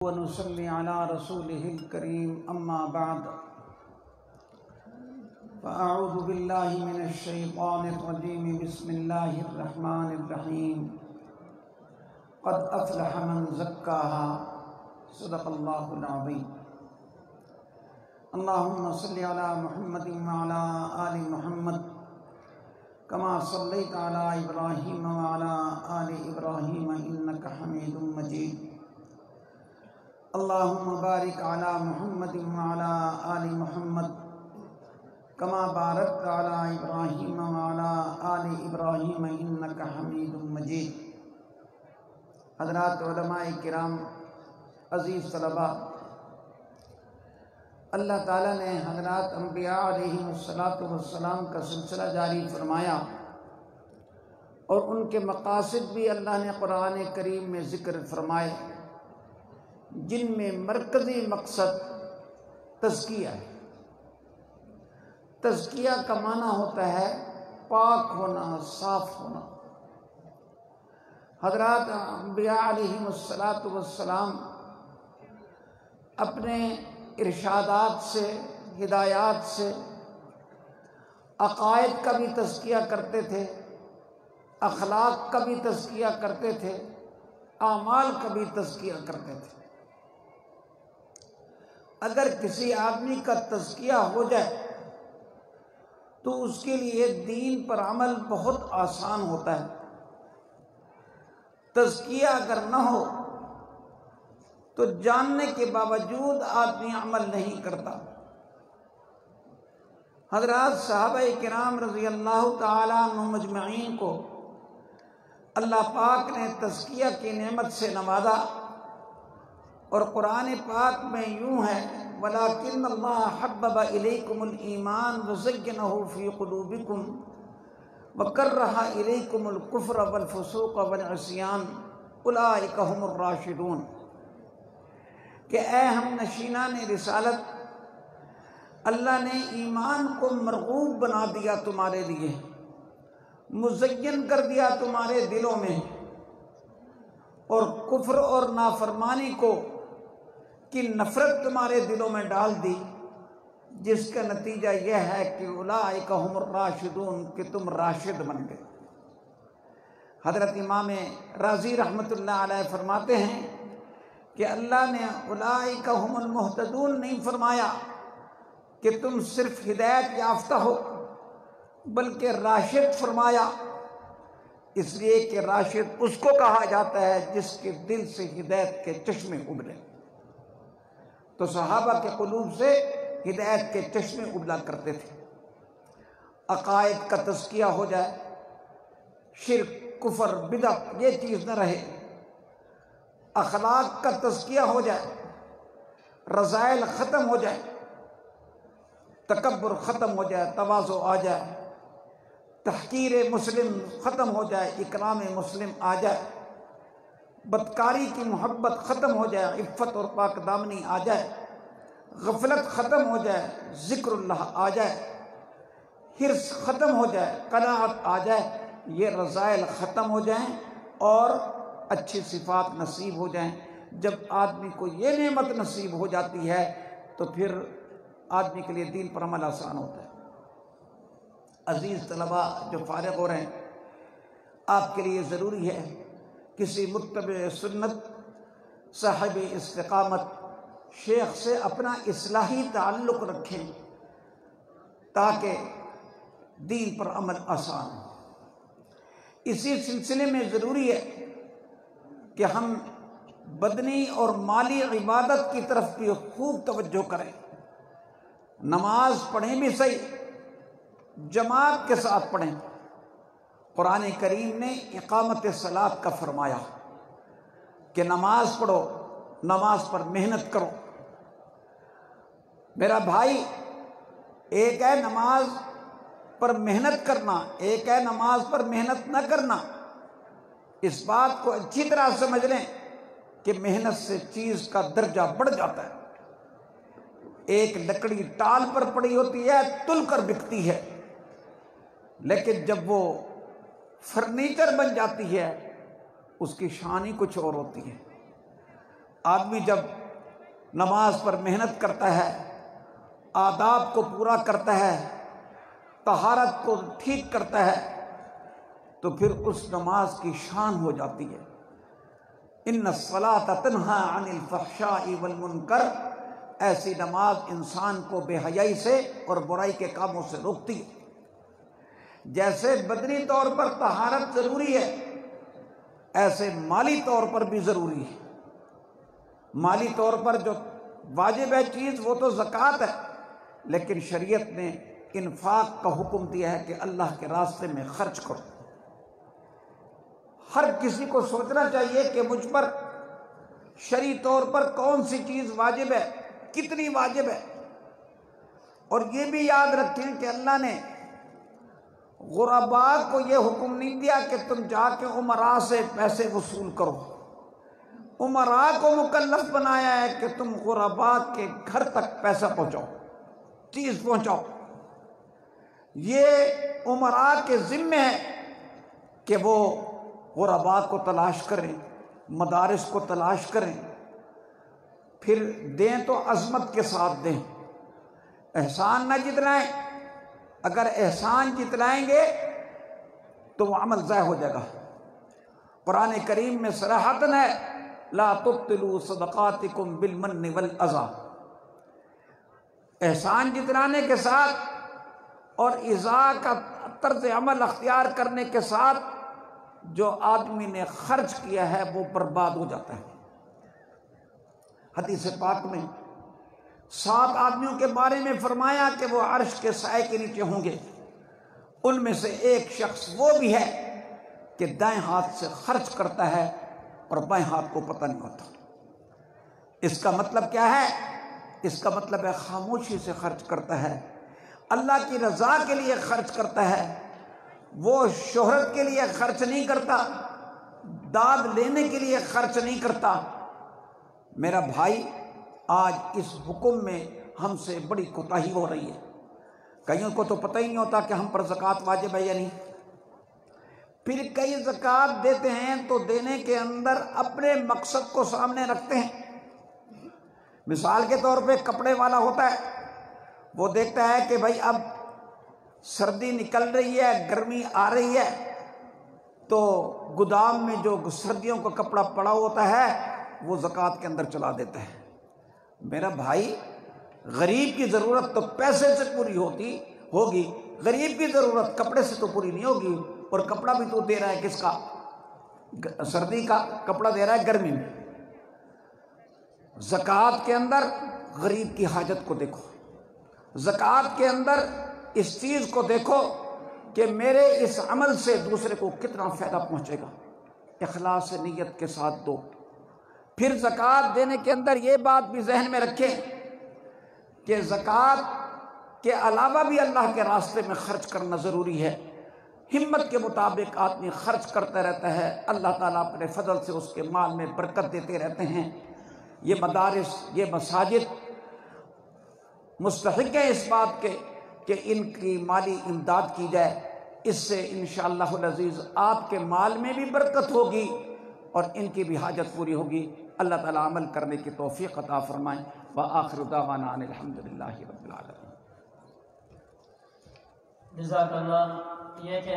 ونصلي على رسوله الكريم أما بعد فأعوذ بالله من الشيطان الرجيم بسم الله الرحمن الرحيم قد أفلح من زكاها صدق الله العظيم اللهم صل على محمد وعلى آل محمد كما صليت على إبراهيم وعلى آل إبراهيم إنك حميد مجيد اللهم بارك على محمد وعلى آل محمد كما باركت على إبراهيم وعلى آل إبراهيم إنك حميد مجيد۔ حضرات علماء کرام، عزیز طلباء، اللہ تعالیٰ نے حضرات انبیاء علیہ السلام کا سلسلہ جاری فرمایا اور ان کے مقاصد بھی اللہ نے قرآن کریم میں ذکر فرمائے، جن میں مرکزی مقصد تزکیہ ہے۔ تزکیہ کا معنی ہوتا ہے پاک ہونا، صاف ہونا۔ حضرات انبیاء علیہ السلام اپنے ارشادات سے، ہدایات سے عقائد کا بھی تزکیہ کرتے تھے، اخلاق کا بھی تزکیہ کرتے تھے، اعمال کا بھی تزکیہ کرتے تھے۔ اگر کسی آدمی کا تزکیہ ہو جائے تو اس کے لیے دین پر عمل بہت آسان ہوتا ہے۔ تزکیہ اگر نہ ہو تو جاننے کے باوجود آدمی عمل نہیں کرتا۔ حضرات صحابہ کرام رضی اللہ تعالیٰ عنہ مجمعین کو اللہ پاک نے تزکیہ کی نعمت سے نوازا، اور قرآن پاک میں یوں ہے وَلَٰكِنَّ اللَّهَ حَبَّبَ إِلَيْكُمُ الْإِيمَانَ وَزَيَّنَهُ فِي قُلُوبِكُمْ وَكَرَّهَ إِلَيْكُمُ الْكُفْرَ وَالْفُسُوقَ وَالْعِصْيَانَ أُولَٰئِكَ هُمُ الرَّاشِدُونَ کہ اے ہم نشینان رسالت، اللہ نے ایمان کو مرغوب بنا دیا تمہارے لیے، مزین کر دیا تمہارے دلوں میں، اور کفر اور نافرمانی کی نفرت تمہارے دلوں میں ڈال دی، جس کا نتیجہ یہ ہے کہ اولئک ہم الراشدون کہ تم راشد بن گئے۔ حضرت امام رازی رحمۃ اللہ علیہ فرماتے ہیں کہ اللہ نے اولئک ہم المہتدون نہیں فرمایا کہ تم صرف ہدایت یافتہ ہو، بلکہ راشد فرمایا، اس لیے کہ راشد اس کو کہا جاتا ہے جس کے دل سے ہدایت کے چشمے ابلے۔ تو صحابہ کے قلوب سے ہدایت کے چشمے ابلا کرتے تھے۔ عقائد کا تزکیہ ہو جائے، شرک، کفر، بدعت یہ چیز نہ رہے، اخلاق کا تزکیہ ہو جائے، رذائل ختم ہو جائے، تکبر ختم ہو جائے، تواضع آ جائے، تحقیر مسلم ختم ہو جائے، اکرام مسلم آ جائے، بدکاری کی محبت ختم ہو جائے، عفت اور پاک دامنی آ جائے، غفلت ختم ہو جائے، ذکر اللہ آ جائے، حرص ختم ہو جائے، قناعت آ جائے، یہ رذائل ختم ہو جائیں اور اچھی صفات نصیب ہو جائیں۔ جب آدمی کو یہ نعمت نصیب ہو جاتی ہے تو پھر آدمی کے لیے دین پر عمل آسان ہوتا ہے۔ عزیز طلباء جو فارغ ہو رہے ہیں، آپ کے لیے ضروری ہے کسی متبع سنت، صاحب استقامت شیخ سے اپنا اصلاحی تعلق رکھیں تاکہ دین پر عمل آسان ہو۔ اسی سلسلے میں ضروری ہے کہ ہم بدنی اور مالی عبادت کی طرف بھی خوب توجہ کریں۔ نماز پڑھیں بھی صحیح، جماعت کے ساتھ پڑھیں۔ قرآن کریم نے اقامت صلاۃ کا فرمایا کہ نماز پڑھو، نماز پر محنت کرو۔ میرا بھائی، ایک ہے نماز پر محنت کرنا، ایک ہے نماز پر محنت نہ کرنا۔ اس بات کو اچھی طرح سمجھ لیں کہ محنت سے چیز کا درجہ بڑھ جاتا ہے۔ ایک لکڑی ٹال پر پڑی ہوتی ہے، تل کر بکتی ہے، لیکن جب وہ فرنیچر بن جاتی ہے اس کی شان ہی کچھ اور ہوتی ہے۔ آدمی جب نماز پر محنت کرتا ہے، آداب کو پورا کرتا ہے، طہارت کو ٹھیک کرتا ہے، تو پھر اس نماز کی شان ہو جاتی ہے۔ ان الصلاۃ تنہی عن الفحشاء والمنکر، ایسی نماز انسان کو بے حیائی سے اور برائی کے کاموں سے روکتی ہے۔ جیسے بدنی طور پر طہارت ضروری ہے، ایسے مالی طور پر بھی ضروری ہے۔ مالی طور پر جو واجب ہے چیز وہ تو زکوٰۃ ہے، لیکن شریعت نے انفاق کا حکم دیا ہے کہ اللہ کے راستے میں خرچ کرو۔ ہر کسی کو سوچنا چاہیے کہ مجھ پر شرعی طور پر کون سی چیز واجب ہے، کتنی واجب ہے۔ اور یہ بھی یاد رکھیں کہ اللہ نے غرباء کو یہ حکم نہیں دیا کہ تم جا کے امراء سے پیسے وصول کرو۔ امراء کو مکلف بنایا ہے کہ تم غرباء کے گھر تک پیسہ پہنچاؤ، چیز پہنچاؤ۔ یہ امراء کے ذمے ہے کہ وہ غرباء کو تلاش کریں، مدارس کو تلاش کریں، پھر دیں تو عظمت کے ساتھ دیں، احسان نہ جتلائیں۔ اگر احسان جتلائیں گے تو وہ عمل ضائع ہو جائے گا۔ قرآن کریم میں صراحتاً ہے لا تبطلوا صدقاتکم بالمن والاذی، احسان جتلانے کے ساتھ اور ایذاء کا طرز عمل اختیار کرنے کے ساتھ جو آدمی نے خرچ کیا ہے وہ برباد ہو جاتا ہے۔ حدیث پاک میں 7 آدمیوں کے بارے میں فرمایا کہ وہ عرش کے سائے کے نیچے ہوں گے، ان میں سے ایک شخص وہ بھی ہے کہ دائیں ہاتھ سے خرچ کرتا ہے اور بائیں ہاتھ کو پتہ نہیں ہوتا۔ اس کا مطلب کیا ہے؟ اس کا مطلب ہے خاموشی سے خرچ کرتا ہے، اللہ کی رضا کے لیے خرچ کرتا ہے، وہ شہرت کے لیے خرچ نہیں کرتا، داد لینے کے لیے خرچ نہیں کرتا۔ میرا بھائی، آج اس حکم میں ہم سے بڑی کوتاہی ہو رہی ہے۔ کئیوں کو تو پتہ ہی نہیں ہوتا کہ ہم پر زکوٰۃ واجب ہے یا نہیں۔ پھر کئی زکوٰۃ دیتے ہیں تو دینے کے اندر اپنے مقصد کو سامنے رکھتے ہیں۔ مثال کے طور پہ کپڑے والا ہوتا ہے، وہ دیکھتا ہے کہ بھائی اب سردی نکل رہی ہے، گرمی آ رہی ہے، تو گودام میں جو سردیوں کا کپڑا پڑا ہوتا ہے وہ زکوٰۃ کے اندر چلا دیتا ہے۔ میرا بھائی، غریب کی ضرورت تو پیسے سے پوری ہوگی، غریب کی ضرورت کپڑے سے تو پوری نہیں ہوگی۔ اور کپڑا بھی تو دے رہا ہے کس کا؟ سردی کا کپڑا دے رہا ہے گرمی میں۔ زکوٰۃ کے اندر غریب کی حاجت کو دیکھو، زکوٰۃ کے اندر اس چیز کو دیکھو کہ میرے اس عمل سے دوسرے کو کتنا فائدہ پہنچے گا۔ اخلاص نیت کے ساتھ دو۔ پھر زکوٰۃ دینے کے اندر یہ بات بھی ذہن میں رکھیں کہ زکوٰۃ کے علاوہ بھی اللہ کے راستے میں خرچ کرنا ضروری ہے۔ ہمت کے مطابق آدمی خرچ کرتا رہتا ہے، اللہ تعالیٰ اپنے فضل سے اس کے مال میں برکت دیتے رہتے ہیں۔ یہ مدارس، یہ مساجد مستحق ہیں اس بات کے کہ ان کی مالی امداد کی جائے۔ اس سے انشاءاللہ العزیز آپ کے مال میں بھی برکت ہوگی اور ان کی بھی حاجت پوری ہوگی۔ اللہ تعالیٰ عمل کرنے کی توفیق عطا فرمائیں۔ وآخر دعوانا ان الحمدللہ رب العالمین۔ جزاک اللہ۔ یہ کہ